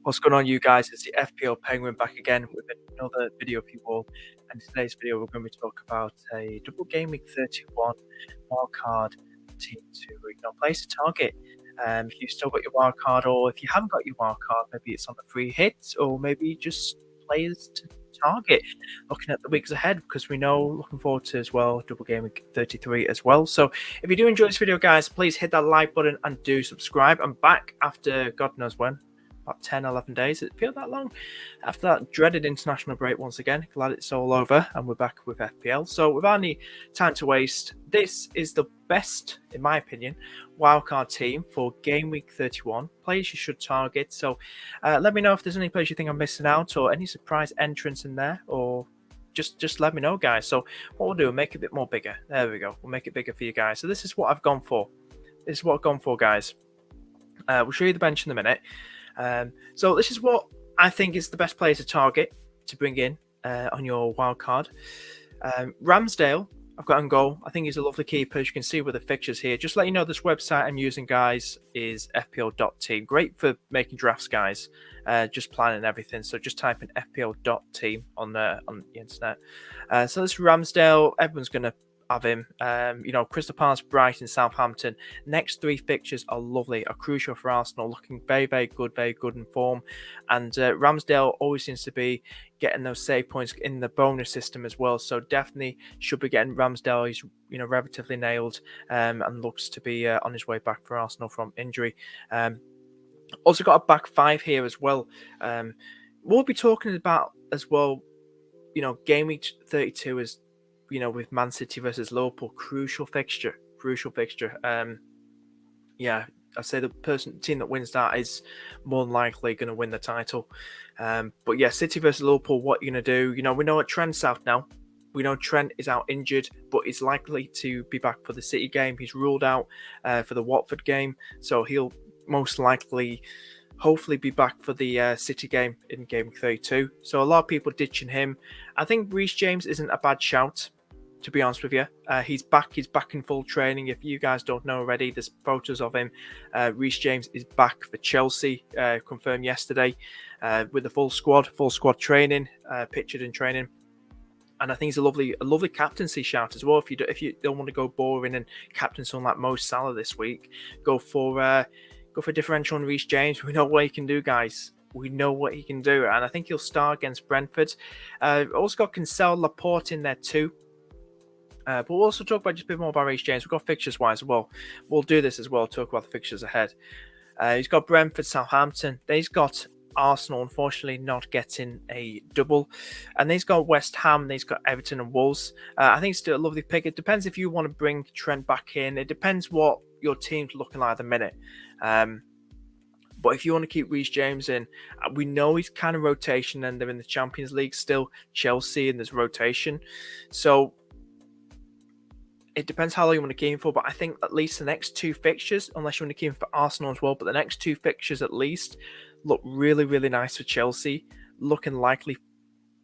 What's going on, you guys? It's the FPL Penguin back again with another video for you all. And in today's video, we're going to be talking about a double game week 31 wildcard team to place a target. If you've still got your wildcard, or if you haven't got your wildcard, maybe it's on the free hits, or maybe just players to target. Looking at the weeks ahead, because we know, looking forward to as well, double game week 33 as well. So if you do enjoy this video, guys, please hit that like button and do subscribe. I'm back after God knows when. About 10, 11 days. It feels that long after that dreaded international break once again. Glad it's all over and we're back with FPL. So without any time to waste, this is the best, in my opinion, wildcard team for game week 31. Players you should target. So let me know if there's any players you think I'm missing out or any surprise entrants in there, or just let me know, guys. So what we'll do, we'll make it a bit more bigger. There we go. We'll make it bigger for you guys. So this is what I've gone for. This is what I've gone for, guys. We'll show you the bench in a minute. So this is what I think is the best player to target to bring in on your wild card. Ramsdale, I've got on goal. I think he's a lovely keeper. As you can see with the fixtures here, just let you know this website I'm using, guys, is FPL.team. Great for making drafts, guys. Just planning everything. So just type in FPL.team on the internet. So this Ramsdale, everyone's gonna have him. Crystal Palace, Brighton, Southampton. Next three fixtures are lovely, are crucial for Arsenal, looking very, very good in form. And Ramsdale always seems to be getting those save points in the bonus system as well. So definitely should be getting Ramsdale. He's relatively nailed and looks to be on his way back for Arsenal from injury. Also got a back five here as well. We'll be talking about as well. Game week 32 is. With Man City versus Liverpool, crucial fixture. Yeah, I say the team that wins that is more than likely going to win the title. But yeah, City versus Liverpool, what you're going to do? We know what Trent's out now. We know Trent is out injured, but he's likely to be back for the City game. He's ruled out for the Watford game, so he'll most likely, hopefully, be back for the City game in game 32. So a lot of people ditching him. I think Reece James isn't a bad shout, to be honest with you. He's back in full training. If you guys don't know already, there's photos of him. Reece James is back for Chelsea, confirmed yesterday, with the full squad training, pictured in training. And I think he's a lovely captaincy shout as well. If you don't want to go boring and captain someone like Mo Salah this week, go for differential on Reece James. We know what he can do, guys. We know what he can do, and I think he'll start against Brentford. Also got Cancel, Laporte in there too. But we'll also talk about just a bit more about Reece James. We've got fixtures-wise as well. We'll do this as well, talk about the fixtures ahead. He's got Brentford, Southampton. Then he's got Arsenal, unfortunately, not getting a double. And then he's got West Ham. Then he's got Everton and Wolves. I think it's still a lovely pick. It depends if you want to bring Trent back in. It depends what your team's looking like at the minute. But if you want to keep Reece James in, we know he's kind of rotation, and they're in the Champions League still, Chelsea, and there's rotation. So it depends how long you want to keep him for, but I think at least the next two fixtures, unless you want to keep him for Arsenal as well, but the next two fixtures at least look really, really nice for Chelsea, looking likely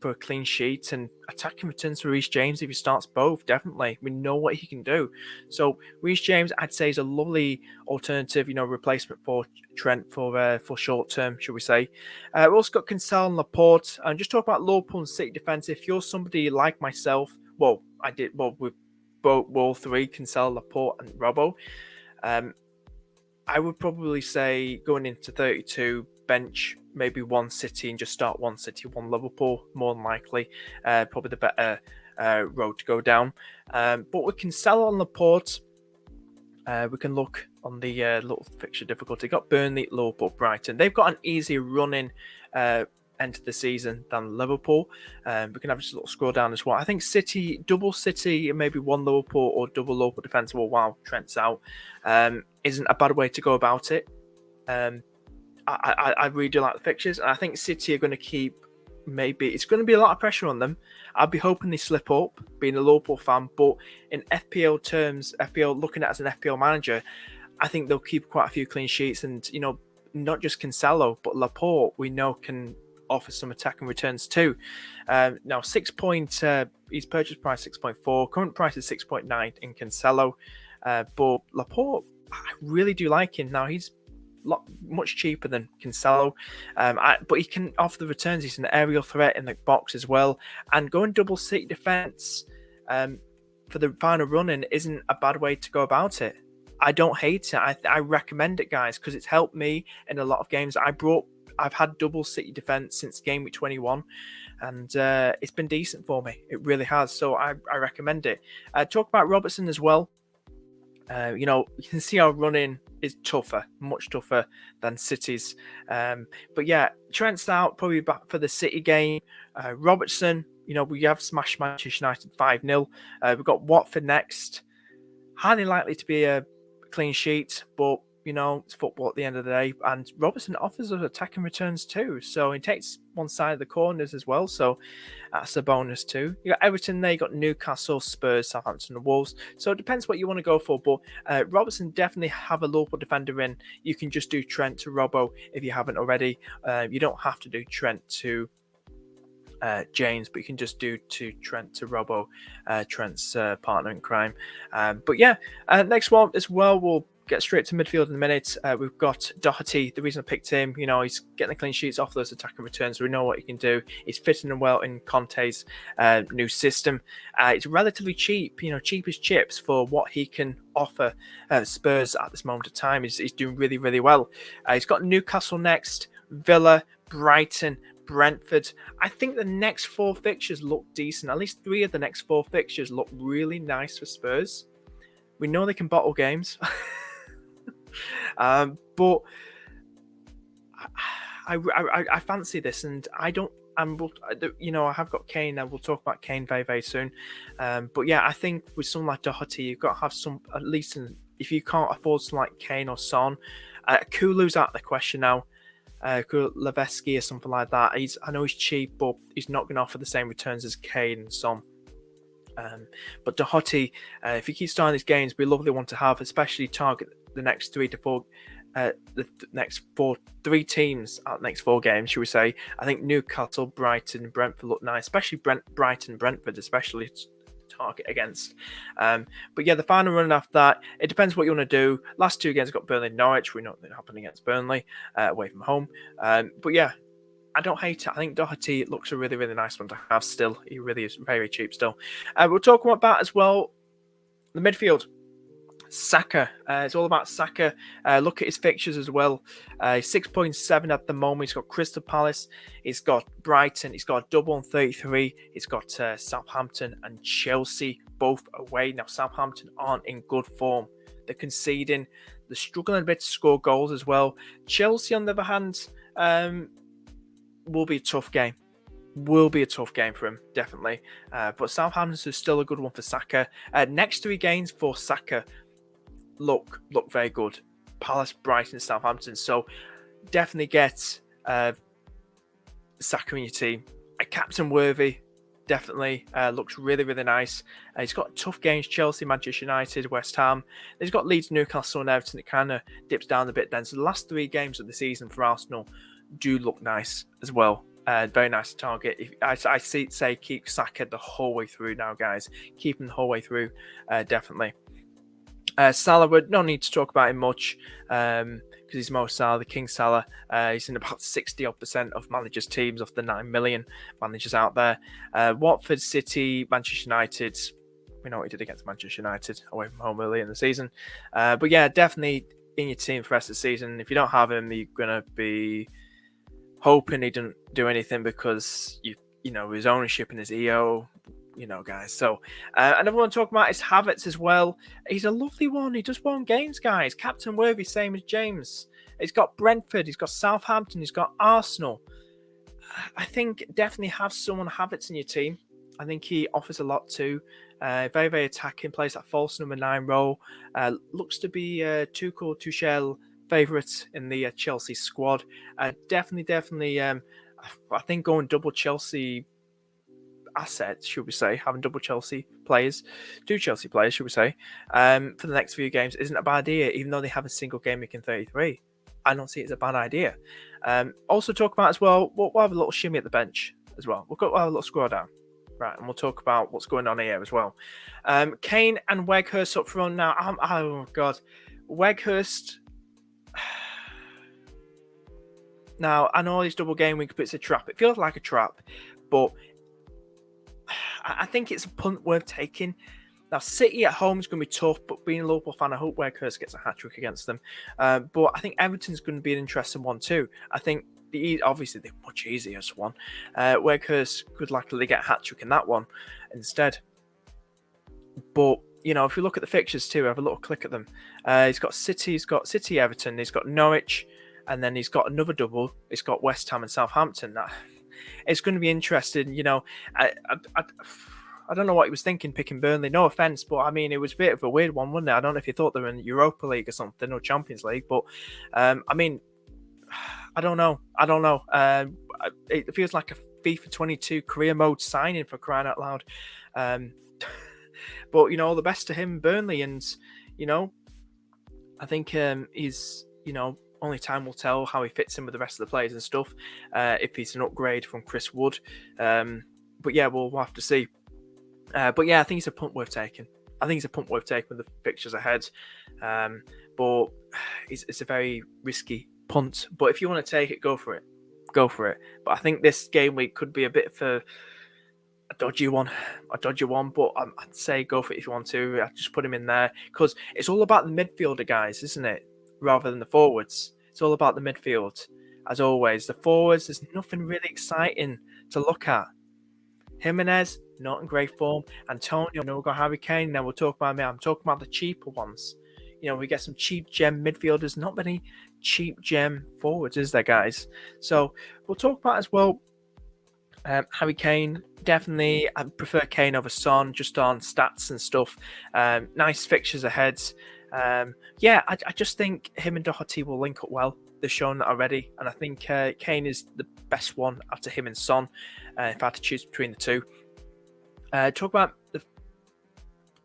for a clean sheet and attacking returns for Reece James if he starts both. Definitely, we know what he can do. So Reece James, I'd say, is a lovely alternative, replacement for Trent for short term, should we say. We've also got Cancel and Laporte, and just talk about Liverpool and City defense. If you're somebody like myself, with all three, Cancel, Laporte, and Robbo, I would probably say going into 32, bench maybe one City and just start one City, one Liverpool, more than likely. Probably the better road to go down. But we can sell on Laporte. We can look on the little fixture difficulty. Got Burnley, Liverpool, Brighton. They've got an easier running end of the season than Liverpool. We can have just a little scroll down as well. I think City, double City, and maybe one Liverpool or double Liverpool defense. Well, wow, Trent's out. Isn't a bad way to go about it. I really do like the fixtures, and I think City are going to keep. Maybe it's going to be a lot of pressure on them. I'd be hoping they slip up, being a Liverpool fan, but in FPL terms, looking at it as an FPL manager, I think they'll keep quite a few clean sheets, and not just Cancelo, but Laporte we know can offer some attacking returns too. Now 6 point, his purchase price 6.4, current price is 6.9 in Cancelo, but Laporte, I really do like him. Now he's much cheaper than Cancelo, but he can offer the returns. He's an aerial threat in the box as well, and going double City defense for the final run-in isn't a bad way to go about it. I don't hate it. I recommend it, guys, because it's helped me in a lot of games. I've had double City defense since game week 21, and it's been decent for me. It really has. So I recommend it. Talk about Robertson as well. You can see our running is tougher, much tougher than City's. But yeah, Trent's out, probably back for the City game. Robertson, we have smashed Manchester United 5-0. We've got Watford next. Highly likely to be a clean sheet, but it's football at the end of the day. And Robertson offers us attacking returns too, so he takes one side of the corners as well, so that's a bonus too. You got Everton there, you got Newcastle, Spurs, Southampton and Wolves, so it depends what you want to go for. But Robertson definitely have a local defender in. You can just do Trent to Robbo if you haven't already. You don't have to do Trent to James, but you can just do to Trent to Robbo, Trent's partner in crime. But yeah, next one as well, we'll get straight to midfield in a minute. We've got Doherty. The reason I picked him, he's getting the clean sheets off those attacking returns. So we know what he can do. He's fitting in well in Conte's new system. It's relatively cheap, cheap as chips for what he can offer Spurs at this moment of time. He's doing really, really well. He's got Newcastle next, Villa, Brighton, Brentford. I think the next 4 fixtures look decent. At least 3 of the next 4 fixtures look really nice for Spurs. We know they can bottle games. But I fancy this, and I have got Kane, and we'll talk about Kane very, very soon. But yeah, I think with someone like Doherty, you've got to have some, at least if you can't afford someone like Kane or Son. Kulu's out of the question now. Levesky or something like that. I know he's cheap, but he's not going to offer the same returns as Kane and Son. But Doherty, if he keeps starting these games, be a lovely one to have, especially target the next 3 to 4, three teams at the next 4 games, should we say? I think Newcastle, Brighton, Brentford look nice, especially Brighton, Brentford, especially to target against. But yeah, the final run after that, it depends what you want to do. Last 2 games got Burnley, Norwich. We know what happened against Burnley away from home. But yeah, I don't hate it. I think Doherty looks a really, really nice one to have still. He really is very cheap still. We'll talk about that as well. The midfield. Saka. It's all about Saka. Look at his fixtures as well. 6.7 at the moment. He's got Crystal Palace. He's got Brighton. He's got a double on 33. He's got Southampton and Chelsea both away. Now, Southampton aren't in good form. They're conceding. They're struggling a bit to score goals as well. Chelsea, on the other hand, will be a tough game. Will be a tough game for him, definitely. But Southampton is still a good one for Saka. Next 3 games for Saka look very good. Palace, Brighton, Southampton. So definitely get Saka in your team. Captain worthy, definitely looks really, really nice. He's got tough games: Chelsea, Manchester United, West Ham. He's got Leeds, Newcastle, and Everton. It kind of dips down a bit then. So the last 3 games of the season for Arsenal do look nice as well. Very nice to target. I say keep Saka the whole way through now, guys. Keep him the whole way through, definitely. Salah, would no need to talk about him much because he's Mo Salah, the King Salah. He's in about 60% of managers' teams of the 9 million managers out there. Watford, City, Manchester United. We know what he did against Manchester United away from home early in the season. But yeah, definitely in your team for the rest of the season. If you don't have him, you're going to be hoping he didn't do anything because his ownership and his EO, guys. So another one to talk about is Havertz as well. He's a lovely one. He just won games, guys. Captain worthy, same as James. He's got Brentford. He's got Southampton. He's got Arsenal. I think definitely have someone Havertz in your team. I think he offers a lot too. Very, very attacking. Plays that false number 9 role. Looks to be Tuchel favourite in the Chelsea squad. Definitely. I think going double Chelsea assets, should we say, having double Chelsea players, 2 Chelsea players, should we say, for the next few games isn't a bad idea, even though they have a single game week in 33. I don't see it as a bad idea. Also talk about as well, we'll have a little shimmy at the bench as well. We'll have a little scroll down. Right, and we'll talk about what's going on here as well. Kane and Weghorst up front now. Oh, God. Weghorst, Now, I know these double game week, but it's a trap. It feels like a trap, but I think it's a punt worth taking. Now, City at home is going to be tough, but being a Liverpool fan, I hope Weghorst gets a hat-trick against them. But I think Everton's going to be an interesting one too. I think obviously the much easiest one. Weghorst could likely get a hat-trick in that one instead. But, you know, if you look at the fixtures too, have a little click at them. He's got City, Everton, he's got Norwich, and then he's got another double. He's got West Ham and Southampton. It's going to be interesting. You know, I don't know what he was thinking picking Burnley. No offense, but I mean, it was a bit of a weird one, wasn't it? I don't know if you thought they were in Europa League or something or Champions League, but I mean, I don't know. It feels like a FIFA 22 career mode signing, for crying out loud. But you know, all the best to him, Burnley, and you know, I think he's, you know, only time will tell how he fits in with the rest of the players and stuff. If he's an upgrade from Chris Wood, but yeah, we'll have to see. But yeah, I think it's a punt worth taking. I think it's a punt worth taking with the fixtures ahead. But it's a very risky punt. But if you want to take it, go for it. Go for it. But I think this game week could be a bit of a dodgy one. But I'd say go for it if you want to. I'd just put him in there. Because it's all about the midfielder, guys, isn't it? Rather than the forwards. It's all about the midfield. As always, the forwards, there's nothing really exciting to look at. Jimenez, not in great form. Antonio, no, we've got Harry Kane. Now we'll talk about me. I'm talking about the cheaper ones. You know, we get some cheap gem midfielders. Not many cheap gem forwards, is there, guys? So we'll talk about as well. Harry Kane, definitely. I prefer Kane over Son, just on stats and stuff. Nice fixtures ahead. Yeah, I just think him and Doherty will link up well. They've shown that already, and I think Kane is the best one after him and Son. If I had to choose between the two, talk about the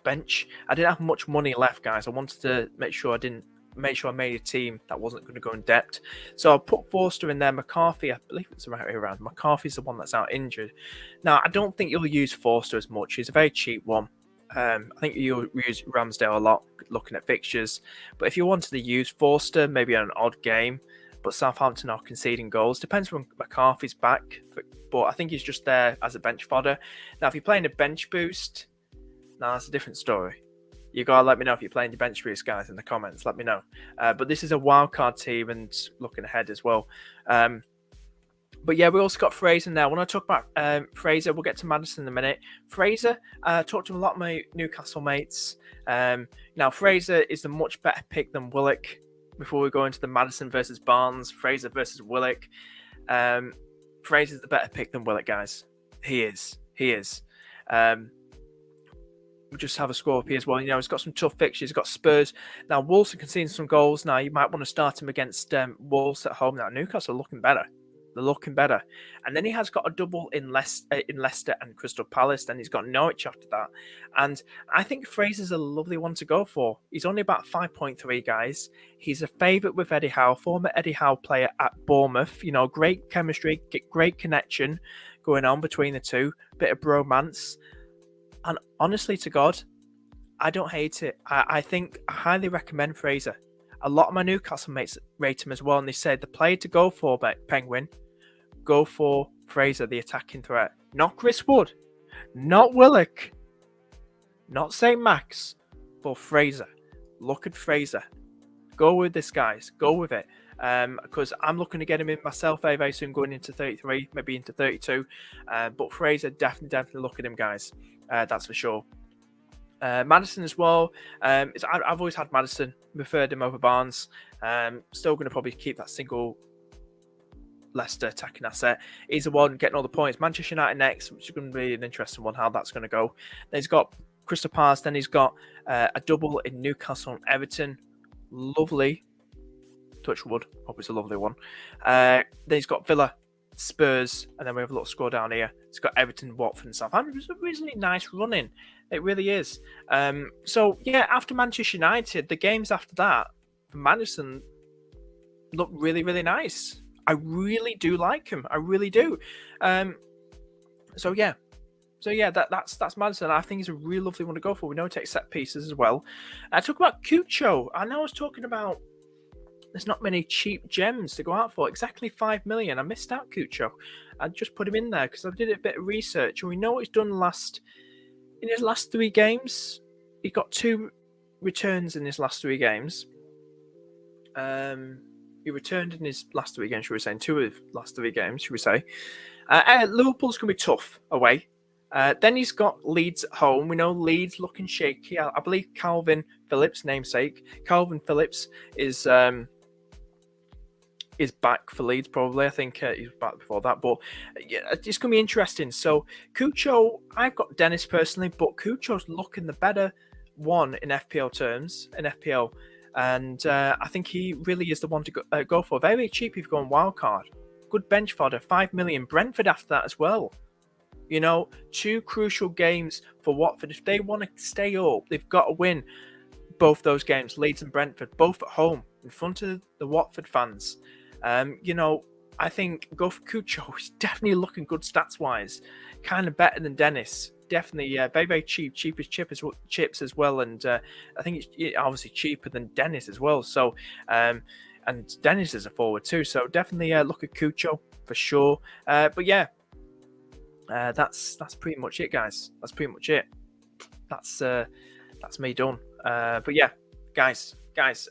bench. I didn't have much money left, guys. I wanted to make sure I made a team that wasn't going to go in depth. So I put Forster in there. McCarthy, I believe it's the right way around. McCarthy's the one that's out injured. Now, I don't think you'll use Forster as much. He's a very cheap one. I think you'll use Ramsdale a lot, looking at fixtures. But if you wanted to use Forster, maybe on an odd game, but Southampton are conceding goals. Depends when McCarthy's back. But I think he's just there as a bench fodder. Now, if you're playing a bench boost, now that's a different story. You gotta let me know if you're playing your bench boost, guys, in the comments. Let me know. But this is a wildcard team and looking ahead as well. But yeah, we also got Fraser now. When I talk about Fraser, we'll get to Maddison in a minute. Fraser, talked to a lot of my Newcastle mates. Now, Fraser is a much better pick than Willock. Before we go into the Maddison versus Barnes, Fraser versus Willock. Fraser's the better pick than Willock, guys. He is. We'll just have a score up here as well. You know, he's got some tough fixtures. He's got Spurs. Now, Wolves are conceding some goals. Now, you might want to start him against Wolves at home. Now, Newcastle are looking better. They're looking better. And then he has got a double in Leicester and Crystal Palace. Then he's got Norwich after that. And I think Fraser's a lovely one to go for. He's only about 5.3, guys. He's a favourite with Eddie Howe, former Eddie Howe player at Bournemouth. You know, great chemistry, great connection going on between the two. Bit of bromance. And honestly to God, I don't hate it. I think I highly recommend Fraser. A lot of my Newcastle mates rate him as well. And they said the player to go for, Penguin, go for Fraser, the attacking threat. Not Chris Wood, not Willock, not St. Max, but Fraser. Look at Fraser. Go with this, guys. Go with it. Because I'm looking to get him in myself very, very soon, going into 33, maybe into 32. But Fraser, definitely look at him, guys. That's for sure. Maddison as well. I've always had Maddison, preferred him over Barnes. Still going to probably keep that single Leicester attacking asset. He's the one getting all the points. Manchester United next, which is going to be an interesting one, how that's going to go. Then he's got Crystal Palace. Then he's got a double in Newcastle and Everton. Lovely. Touch wood. Hope it's a lovely one. Then he's got Villa, Spurs, and then we have a little score down here. It's got Everton, Watford, and Southampton. It's a really nice running. It really is. So, yeah, after Manchester United, the games after that for Madison look really, really nice. I really do like him. I really do. So yeah, that's Madison. I think he's a real lovely one to go for. We know he takes set pieces as well. I talk about Cucho. I know I was talking about there's not many cheap gems to go out for. Exactly 5 million. I missed out Cucho. I just put him in there because I did a bit of research, and we know what he's done in his last 3 games. He got 2 returns in his last 3 games. He returned in his last 3 games, should we say? In 2 of his last 3 games, should we say? Liverpool's going to be tough away. Then he's got Leeds at home. We know Leeds looking shaky. I believe Calvin Phillips, namesake, Calvin Phillips is back for Leeds probably. I think he was back before that. But yeah, it's going to be interesting. So Cucho, I've got Dennis personally, but Cucho's looking the better one in FPL terms, in FPL. And I think he really is the one to go for. Very cheap if you go on wildcard. Good bench fodder, 5 million. Brentford after that as well. You know, 2 crucial games for Watford. If they want to stay up, they've got to win both those games. Leeds and Brentford, both at home, in front of the Watford fans. You know, I think go for Cucho. He's definitely looking good stats-wise. Kind of better than Dennis. Definitely, very, very cheap. Cheapest chips as well. And I think it's obviously cheaper than Dennis as well. So, and Dennis is a forward too. So definitely look at Cucho for sure. But yeah, that's pretty much it, guys. That's pretty much it. That's me done. But yeah, guys,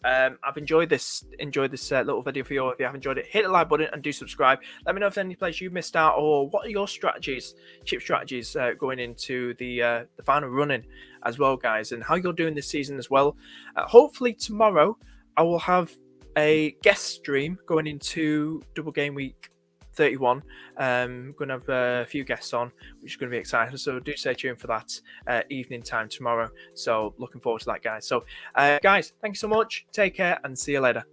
I've enjoyed this little video for you. If you have enjoyed it, hit the like button and do subscribe. Let me know if there's any place you missed out, or what are your chip strategies going into the final running as well, guys, and how you're doing this season as well. Hopefully tomorrow I will have a guest stream going into Double Game Week 31. Going to have a few guests on, which is going to be exciting. So do stay tuned for that evening time tomorrow. So looking forward to that, guys. So guys, thank you so much. Take care and see you later.